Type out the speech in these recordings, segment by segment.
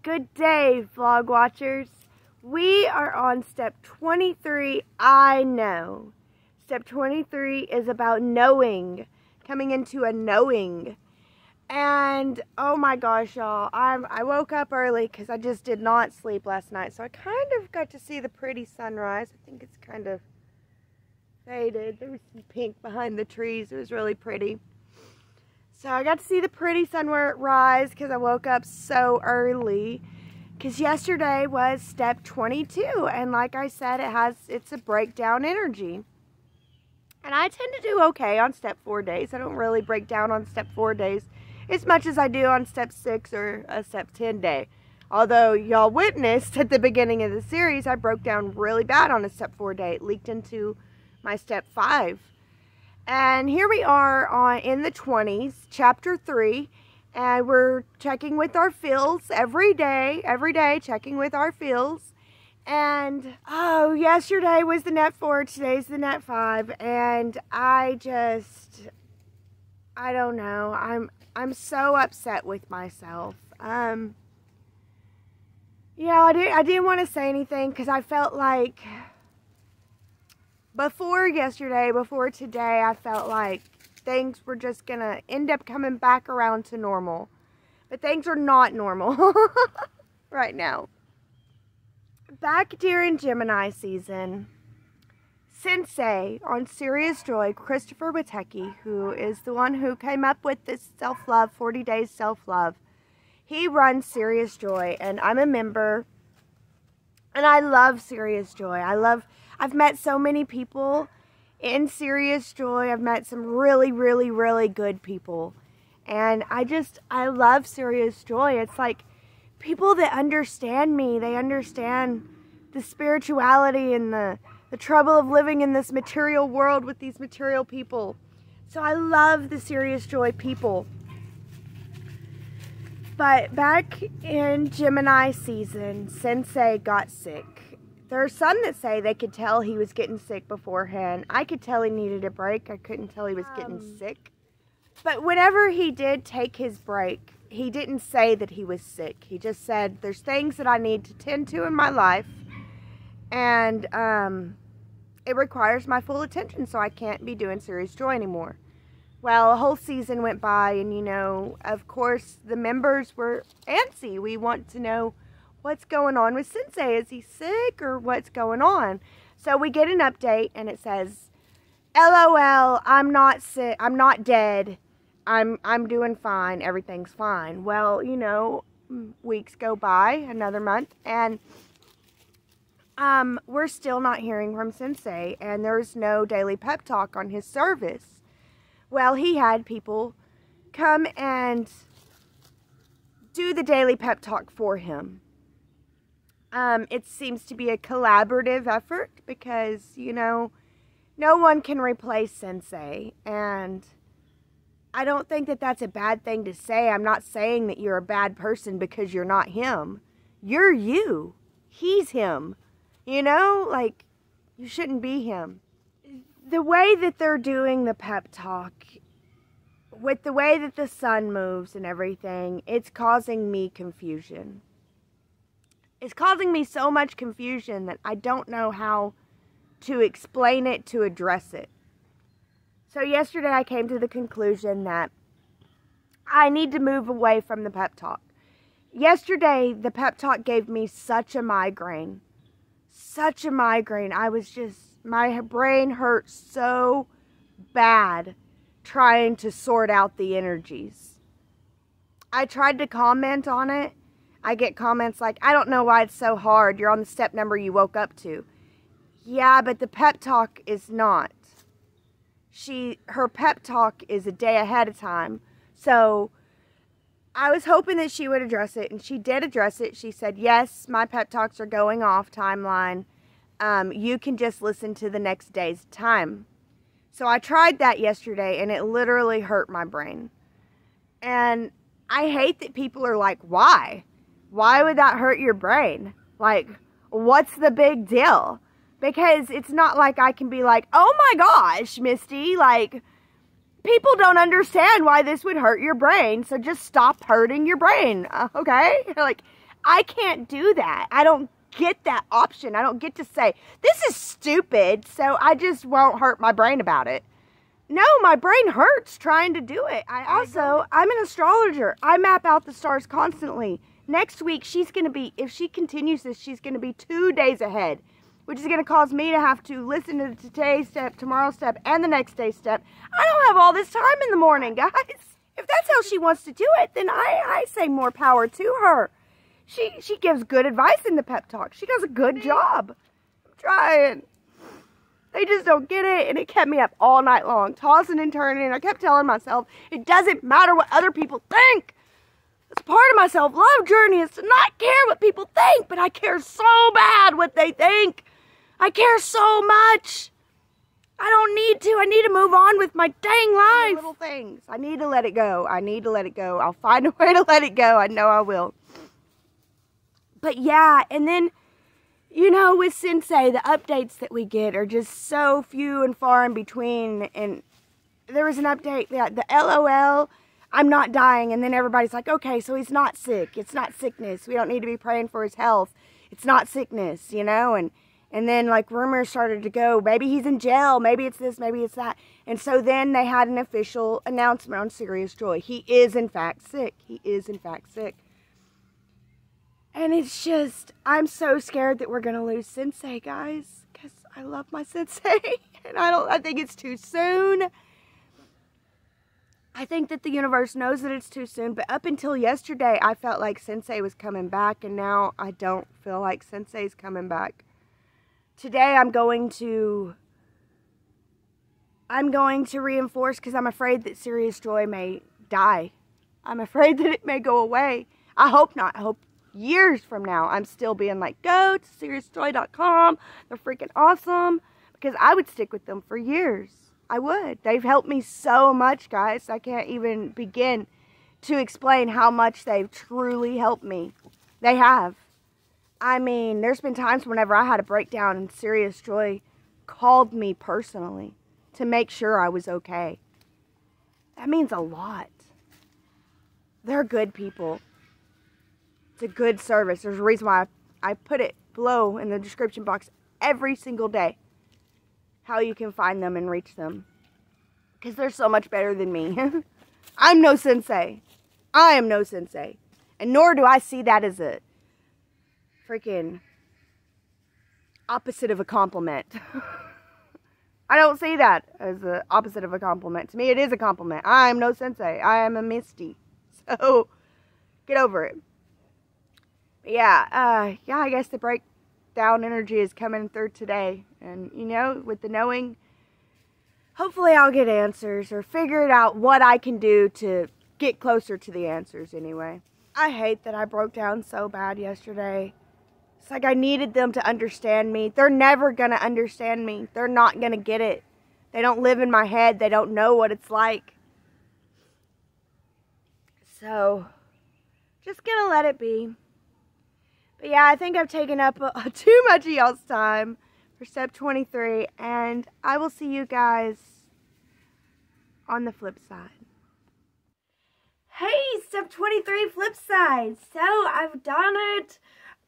Good day, vlog watchers. We are on step 23. I know. Step 23 is about knowing, coming into a knowing. And oh my gosh, y'all, I woke up early because I just did not sleep last night. So I kind of got to see the pretty sunrise. I think it's kind of faded. There was some pink behind the trees. It was really pretty. So I got to see the pretty sunrise because I woke up so early. Because yesterday was step 22. And like I said, it's a breakdown energy. And I tend to do okay on step 4 days. I don't really break down on step 4 days as much as I do on step 6 or a step 10 day. Although y'all witnessed at the beginning of the series, I broke down really bad on a step 4 day. It leaked into my step 5. And here we are in the 20s, chapter 3, and we're checking with our fields every day, checking with our fields. And, oh, yesterday was the net 4, today's the net 5, and I don't know, I'm so upset with myself. I didn't want to say anything because I felt like before yesterday, before today, I felt like things were just going to end up coming back around to normal. But things are not normal right now. Back during Gemini season, Sensei on Sirius Joy, Christopher Witecki, who is the one who came up with this self-love, 40 days self-love, he runs Sirius Joy, and I'm a member, and I love Sirius Joy. I've met so many people in Sirius Joy. I've met some really, really, really good people. And I love Sirius Joy. It's like people that understand me. They understand the spirituality and the trouble of living in this material world with these material people. So I love the Sirius Joy people. But back in Gemini season, Sensei got sick. There are some that say they could tell he was getting sick beforehand. I could tell he needed a break. I couldn't tell he was getting sick. But whenever he did take his break, he didn't say that he was sick. He just said, there's things that I need to tend to in my life. And it requires my full attention, so I can't be doing Sirius Joy anymore. Well, a whole season went by, and of course, the members were antsy. We want to know what's going on with Sensei. Is he sick or what's going on? So we get an update and it says, LOL, I'm not sick. I'm not dead. I'm doing fine. Everything's fine. Well, weeks go by, another month, and we're still not hearing from Sensei, and there's no daily pep talk on his service. Well, he had people come and do the daily pep talk for him. It seems to be a collaborative effort because, no one can replace Sensei. And I don't think that that's a bad thing to say. I'm not saying that you're a bad person because you're not him. You're you. He's him. You shouldn't be him. The way that they're doing the pep talk, with the way that the sun moves and everything, it's causing me confusion. It's causing me so much confusion that I don't know how to explain it, to address it. So yesterday I came to the conclusion that I need to move away from the pep talk. Yesterday, the pep talk gave me such a migraine. Such a migraine. My brain hurt so bad trying to sort out the energies. I tried to comment on it. I get comments like, I don't know why it's so hard. You're on the step number you woke up to. Yeah, but the pep talk is not. Her pep talk is a day ahead of time. So I was hoping that she would address it, and she did address it. She said, yes, my pep talks are going off timeline. You can just listen to the next day's time. So I tried that yesterday, and it literally hurt my brain. And I hate that people are like, why? Why would that hurt your brain? Like, what's the big deal? Because it's not like I can be like, oh my gosh, Misty, like, people don't understand why this would hurt your brain, so just stop hurting your brain, okay? Like, I can't do that. I don't get that option. I don't get to say, this is stupid, so I just won't hurt my brain about it. No, my brain hurts trying to do it. I'm an astrologer. I map out the stars constantly. Next week, she's going to be, if she continues this, she's going to be 2 days ahead, which is going to cause me to have to listen to today's step, tomorrow's step, and the next day's step. I don't have all this time in the morning, guys. If that's how she wants to do it, then I say more power to her. She gives good advice in the pep talk. She does a good job. I'm trying. They just don't get it, and it kept me up all night long, tossing and turning. I kept telling myself, it doesn't matter what other people think. It's part of my self-love journey is to not care what people think, but I care so bad what they think. I care so much. I don't need to. I need to move on with my dang life. Little things. I need to let it go. I need to let it go. I'll find a way to let it go. I know I will. But yeah, and then, you know, with Sensei, the updates that we get are just so few and far in between. And there was an update, the LOL, I'm not dying. And then everybody's like, okay, so he's not sick. It's not sickness. We don't need to be praying for his health. It's not sickness, you know. And then, like, rumors started to go, maybe he's in jail. Maybe it's this, maybe it's that. And so then they had an official announcement on Sirius Joy. He is, in fact, sick. He is, in fact, sick. And it's just, I'm so scared that we're going to lose Sensei, guys. Because I love my Sensei. And I think it's too soon. I think that the universe knows that it's too soon. But up until yesterday, I felt like Sensei was coming back. And now I don't feel like Sensei's coming back. Today I'm going to reinforce because I'm afraid that Sirius Joy may die. I'm afraid that it may go away. I hope not. I hope years from now, I'm still being like, go to SiriusJoy.com. They're freaking awesome. Because I would stick with them for years. I would. They've helped me so much, guys. I can't even begin to explain how much they've truly helped me. They have. I mean, there's been times whenever I had a breakdown and Sirius Joy called me personally to make sure I was okay. That means a lot. They're good people. It's a good service. There's a reason why I put it below in the description box every single day. How you can find them and reach them. Because they're so much better than me. I'm no sensei. I am no sensei. And nor do I see that as a freaking opposite of a compliment. I don't see that as the opposite of a compliment. To me, it is a compliment. I am no sensei. I am a Misty. So, get over it. But yeah, I guess the breakdown energy is coming through today. And, you know, with the knowing, hopefully I'll get answers or figure it out what I can do to get closer to the answers anyway. I hate that I broke down so bad yesterday. It's like I needed them to understand me. They're never going to understand me. They're not going to get it. They don't live in my head. They don't know what it's like. So, just going to let it be. But yeah, I think I've taken up too much of y'all's time for step 23. And I will see you guys on the flip side. Hey, step 23 flip side. So, I've done it.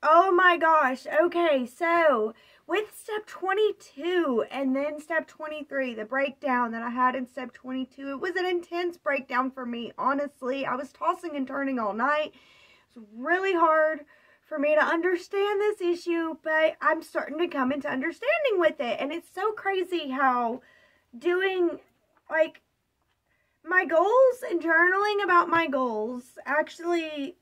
Oh my gosh. Okay, so with step 22 and then step 23, the breakdown that I had in step 22, it was an intense breakdown for me, honestly. I was tossing and turning all night. It was really hard for me to understand this issue, but I'm starting to come into understanding with it. And it's so crazy how doing, like, my goals and journaling about my goals actually,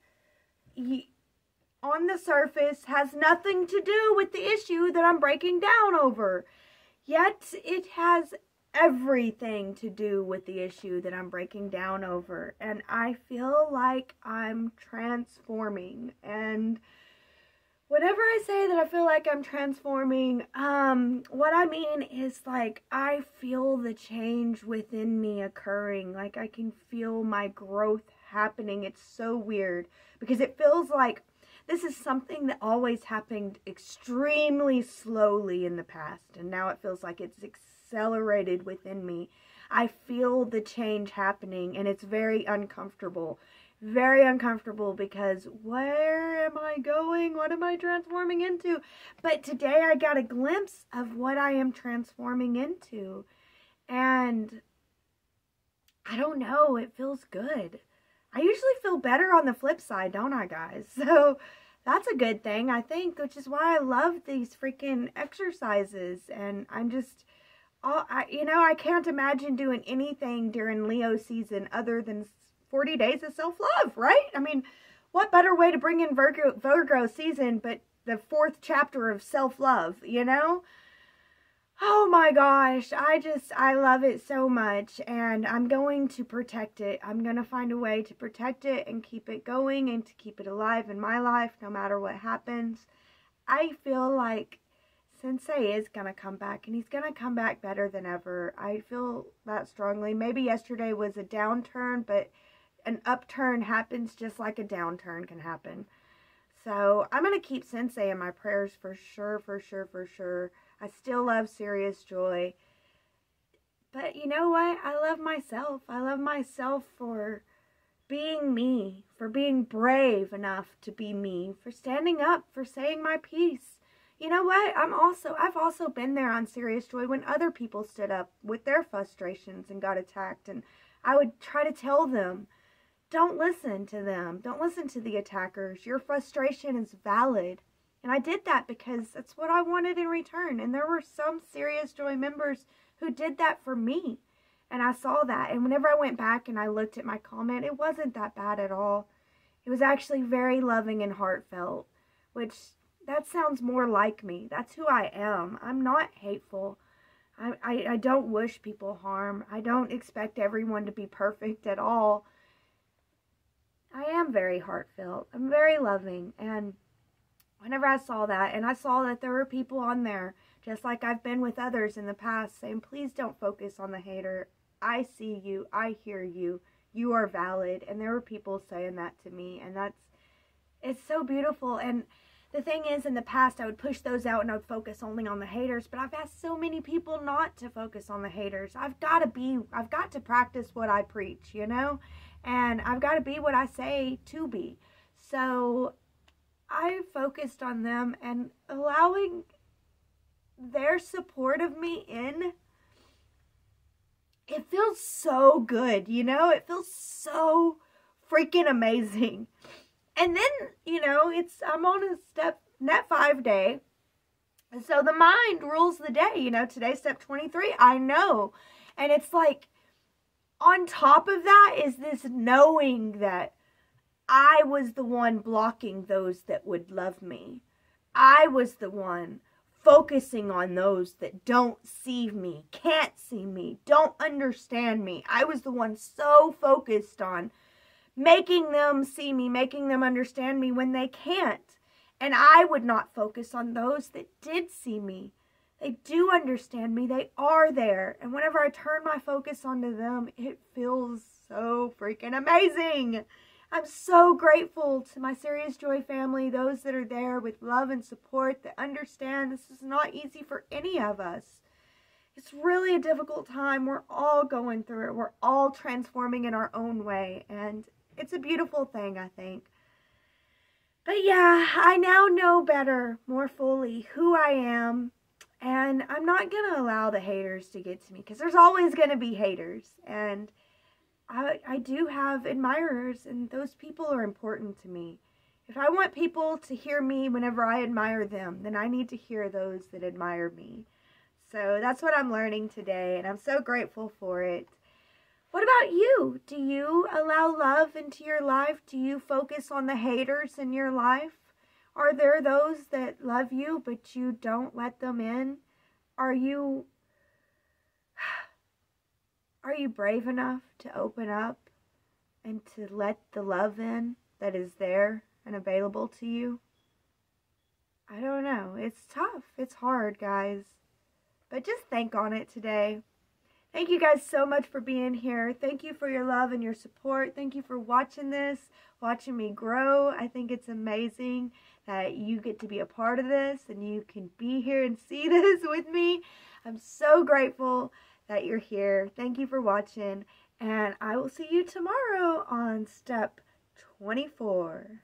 on the surface, has nothing to do with the issue that I'm breaking down over. Yet, it has everything to do with the issue that I'm breaking down over. And I feel like I'm transforming. And whenever I say that I feel like I'm transforming, what I mean is, like, I feel the change within me occurring. Like, I can feel my growth happening. It's so weird because it feels like this is something that always happened extremely slowly in the past, and now it feels like it's accelerated within me. I feel the change happening, and it's very uncomfortable, very uncomfortable because where am I going? What am I transforming into? But today I got a glimpse of what I am transforming into. And I don't know, it feels good. I usually feel better on the flip side, don't I, guys? So that's a good thing, I think, which is why I love these freaking exercises. And I'm just, I can't imagine doing anything during Leo season other than 40 days of self-love, right? I mean, what better way to bring in Virgo season but the 4th chapter of self-love, you know? Oh my gosh, I love it so much, and I'm going to protect it. I'm going to find a way to protect it and keep it going and to keep it alive in my life no matter what happens. I feel like Sensei is going to come back, and he's going to come back better than ever. I feel that strongly. Maybe yesterday was a downturn, but an upturn happens just like a downturn can happen. So I'm going to keep Sensei in my prayers for sure, for sure, for sure. I still love Sirius Joy. But you know what? I love myself. I love myself for being me, for being brave enough to be me, for standing up, for saying my piece. You know what? I've also been there on Sirius Joy when other people stood up with their frustrations and got attacked, and I would try to tell them, don't listen to them. Don't listen to the attackers. Your frustration is valid. And I did that because that's what I wanted in return. And there were some Sirius Joy members who did that for me. And I saw that. And whenever I went back and I looked at my comment, it wasn't that bad at all. It was actually very loving and heartfelt, which that sounds more like me. That's who I am. I'm not hateful. I don't wish people harm. I don't expect everyone to be perfect at all. I am very heartfelt. I'm very loving. And whenever I saw that, and I saw that there were people on there, just like I've been with others in the past, saying, please don't focus on the hater. I see you. I hear you. You are valid. And there were people saying that to me. And it's so beautiful. And the thing is, in the past, I would push those out and I would focus only on the haters. But I've asked so many people not to focus on the haters. I've got to practice what I preach, you know? And I've got to be what I say to be. So I focused on them and allowing their support of me in. It feels so good, you know? It feels so freaking amazing. And then, you know, I'm on a net 5 day. And so the mind rules the day, you know? Today's step 23. I know. And it's like, on top of that is this knowing that I was the one blocking those that would love me. I was the one focusing on those that don't see me, can't see me, don't understand me. I was the one so focused on making them see me, making them understand me when they can't. And I would not focus on those that did see me. They do understand me. They are there. And whenever I turn my focus onto them, it feels so freaking amazing. I'm so grateful to my Sirius Joy family, those that are there with love and support, that understand this is not easy for any of us. It's really a difficult time. We're all going through it. We're all transforming in our own way. And it's a beautiful thing, I think. But yeah, I now know better, more fully, who I am. And I'm not going to allow the haters to get to me, because there's always going to be haters. And I do have admirers, and those people are important to me. If I want people to hear me whenever I admire them, then I need to hear those that admire me. So that's what I'm learning today, and I'm so grateful for it. What about you? Do you allow love into your life? Do you focus on the haters in your life? Are there those that love you, but you don't let them in? Are you brave enough to open up and to let the love in that is there and available to you? I don't know. It's tough. It's hard, guys. But just think on it today. Thank you guys so much for being here. Thank you for your love and your support. Thank you for watching this, watching me grow. I think it's amazing that you get to be a part of this and you can be here and see this with me. I'm so grateful that you're here. Thank you for watching, and I will see you tomorrow on step 24,